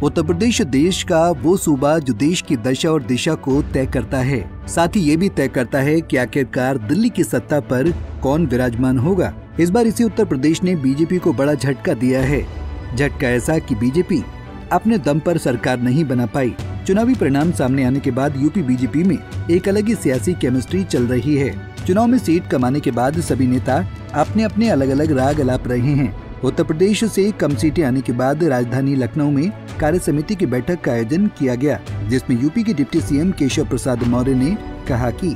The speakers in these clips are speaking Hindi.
उत्तर प्रदेश देश का वो सूबा जो देश की दशा और दिशा को तय करता है, साथ ही ये भी तय करता है कि आखिरकार दिल्ली की सत्ता पर कौन विराजमान होगा। इस बार इसी उत्तर प्रदेश ने बीजेपी को बड़ा झटका दिया है। झटका ऐसा कि बीजेपी अपने दम पर सरकार नहीं बना पाई। चुनावी परिणाम सामने आने के बाद यूपी बीजेपी में एक अलग ही सियासी केमिस्ट्री चल रही है। चुनाव में सीट कमाने के बाद सभी नेता अपने अपने अलग अलग राग अलाप रहे हैं। उत्तर प्रदेश से कम सीटें आने के बाद राजधानी लखनऊ में कार्य समिति की बैठक का आयोजन किया गया, जिसमें यूपी के डिप्टी सीएम केशव प्रसाद मौर्य ने कहा कि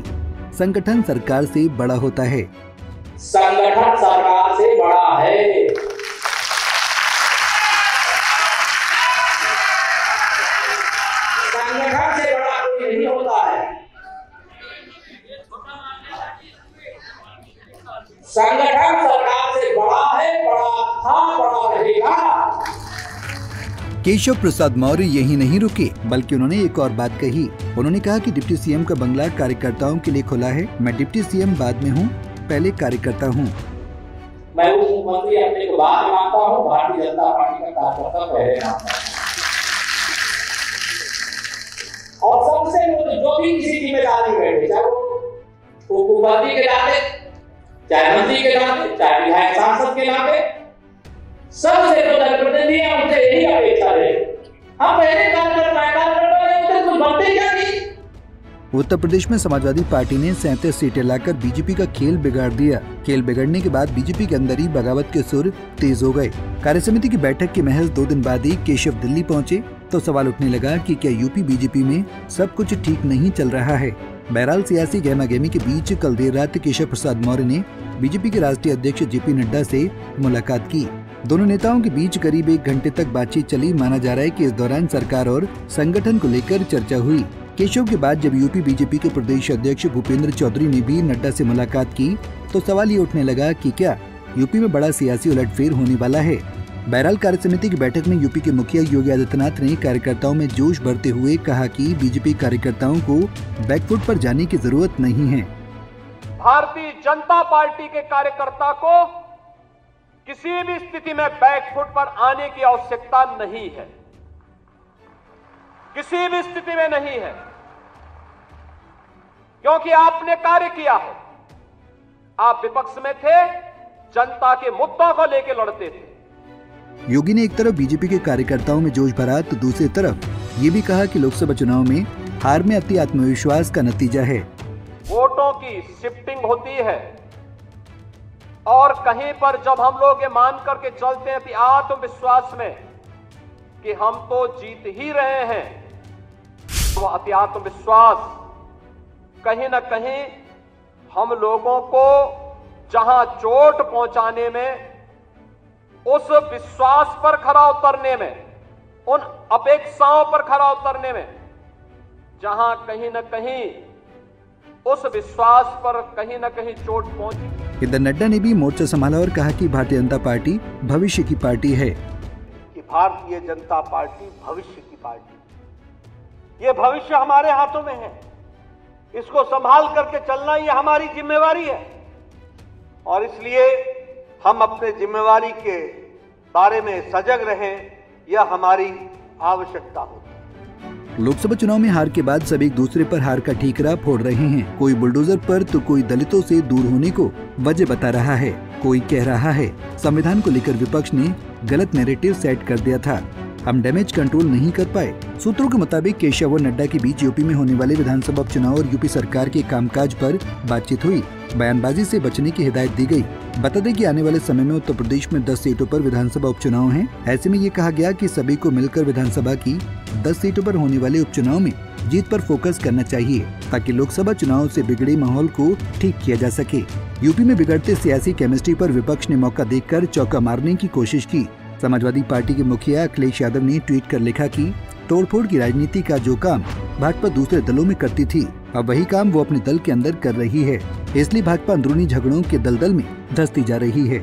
संगठन सरकार से बड़ा होता है। संगठन सरकार से बड़ा है। संगठन से बड़ा कोई नहीं होता है। संगठन सरकार से बड़ा है, बड़ा था, बड़ा रहेगा। केशव प्रसाद मौर्य यही नहीं रुके, बल्कि उन्होंने एक और बात कही। उन्होंने कहा कि डिप्टी सीएम का बंगला कार्यकर्ताओं के लिए खुला है। मैं डिप्टी सीएम बाद में हूँ, पहले कार्यकर्ता हूँ। मैं उप मुख्यमंत्री अपने को बाद में मानता हूँ, भारतीय जनता पार्टी का कार्यकर्ता पहले मानता हूँ। और सबसे जो भी किसी जिम्मेदारी बैठे, चाहे वो उप मुख्यमंत्री के नाते, चाहे मंत्री के नाते, चाहे विधायक सांसद के नाते, सबसे जो जनप्रतिनिधि है उनसे यही अपेक्षा है हम पहले कार्यकर्ता कुछ बनते क्या नहीं। उत्तर प्रदेश में समाजवादी पार्टी ने 37 सीटें लाकर बीजेपी का खेल बिगाड़ दिया। खेल बिगड़ने के बाद बीजेपी के अंदर ही बगावत के सुर तेज हो गए। कार्यसमिति की बैठक के महज 2 दिन बाद ही केशव दिल्ली पहुंचे तो सवाल उठने लगा कि क्या यूपी बीजेपी में सब कुछ ठीक नहीं चल रहा है। बहरहाल सियासी गहमागहमी के बीच कल देर रात केशव प्रसाद मौर्य ने बीजेपी के राष्ट्रीय अध्यक्ष जेपी नड्डा से मुलाकात की। दोनों नेताओं के बीच करीब 1 घंटे तक बातचीत चली। माना जा रहा है कि इस दौरान सरकार और संगठन को लेकर चर्चा हुई। केशव के बाद जब यूपी बीजेपी के प्रदेश अध्यक्ष भूपेंद्र चौधरी ने भी नड्डा से मुलाकात की तो सवाल ये उठने लगा कि क्या यूपी में बड़ा सियासी उलटफेर होने वाला है। बहरहाल कार्य समिति की बैठक में यूपी के मुखिया योगी आदित्यनाथ ने कार्यकर्ताओं में जोश भरते हुए कहा कि बीजेपी कार्यकर्ताओं को बैकफुट पर जाने की जरूरत नहीं है। भारतीय जनता पार्टी के कार्यकर्ता को किसी भी स्थिति में बैकफुट पर आने की आवश्यकता नहीं है, किसी भी स्थिति में नहीं है, क्योंकि आपने कार्य किया है। आप विपक्ष में थे, जनता के मुद्दों को लेकर लड़ते थे। योगी ने एक तरफ बीजेपी के कार्यकर्ताओं में जोश भरा तो दूसरी तरफ ये भी कहा कि लोकसभा चुनाव में हार में अति आत्मविश्वास का नतीजा है। वोटों की शिफ्टिंग होती है और कहीं पर जब हम लोग ये मान करके चलते हैं कि आत्मविश्वास में कि हम तो जीत ही रहे हैं, तो अति आत्मविश्वास कहीं न कहीं हम लोगों को जहां चोट पहुंचाने में, उस विश्वास पर खरा उतरने में, उन अपेक्षाओं पर खरा उतरने में, जहां कहीं न कहीं उस विश्वास पर कहीं न कहीं चोट पहुंची। इधर नड्डा ने भी मोर्चा संभाला और कहा कि भारतीय जनता पार्टी भविष्य की पार्टी है। कि भारतीय जनता पार्टी भविष्य की पार्टी, ये भविष्य हमारे हाथों में है, इसको संभाल करके चलना ये हमारी जिम्मेवारी है और इसलिए हम अपने जिम्मेवारी के बारे में सजग रहें, यह हमारी आवश्यकता होती है। लोकसभा चुनाव में हार के बाद सब एक दूसरे पर हार का ठीकरा फोड़ रहे हैं। कोई बुलडोजर पर तो कोई दलितों से दूर होने को वजह बता रहा है। कोई कह रहा है संविधान को लेकर विपक्ष ने गलत नैरेटिव सेट कर दिया था, हम डैमेज कंट्रोल नहीं कर पाए। सूत्रों के मुताबिक केशव और नड्डा के बीच यूपी में होने वाले विधानसभा उपचुनाव और यूपी सरकार के कामकाज पर बातचीत हुई। बयानबाजी से बचने की हिदायत दी गई। बता दें कि आने वाले समय में उत्तर प्रदेश में 10 सीटों पर विधानसभा उपचुनाव हैं। ऐसे में ये कहा गया कि सभी को मिलकर विधानसभा की 10 सीटों पर होने वाले उपचुनाव में जीत पर फोकस करना चाहिए, ताकि लोकसभा चुनाव से बिगड़े माहौल को ठीक किया जा सके। यूपी में बिगड़ते सियासी केमिस्ट्री पर विपक्ष ने मौका देखकर चौका मारने की कोशिश की। समाजवादी पार्टी के मुखिया अखिलेश यादव ने ट्वीट कर लिखा कि तोड़फोड़ की राजनीति का जो काम भाजपा दूसरे दलों में करती थी, अब वही काम वो अपने दल के अंदर कर रही है, इसलिए भाजपा अंदरूनी झगड़ों के दलदल में धंसती जा रही है।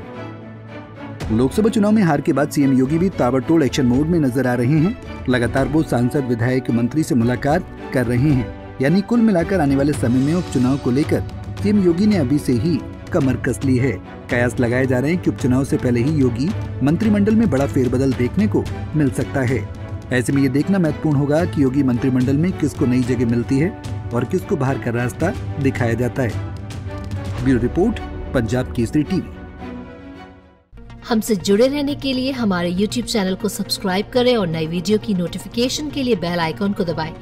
लोकसभा चुनाव में हार के बाद सीएम योगी भी ताबड़तोड़ एक्शन मोड में नजर आ रहे हैं। लगातार वो सांसद, विधायक, मंत्री से मुलाकात कर रहे हैं। यानी कुल मिलाकर आने वाले समय में उपचुनाव को लेकर सीएम योगी ने अभी से ही कमर कस ली है। कयास लगाए जा रहे हैं कि उपचुनाव से पहले ही योगी मंत्रिमंडल में बड़ा फेरबदल देखने को मिल सकता है। ऐसे में ये देखना महत्वपूर्ण होगा कि योगी मंत्रिमंडल में किसको नई जगह मिलती है और किसको बाहर का रास्ता दिखाया जाता है। Bureau report, Punjab Kesari TV. हमसे जुड़े रहने के लिए हमारे YouTube चैनल को सब्सक्राइब करें और नई वीडियो की नोटिफिकेशन के लिए बेल आइकॉन को दबाएं।